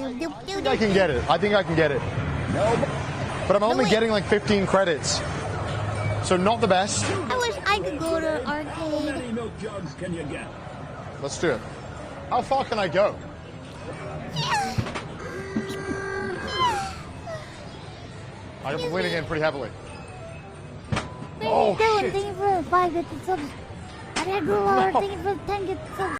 think I can get it. I think I can get it. But I'm only getting like 15 credits. So not the best. I wish I could go to How arcade. many milk jugs can you get? Let's do it. How far can I go? I'm leaning in pretty heavily. Oh, shit. Thank you for the 5 gifted subs. I gotta go, thank you for the 10 gifted subs.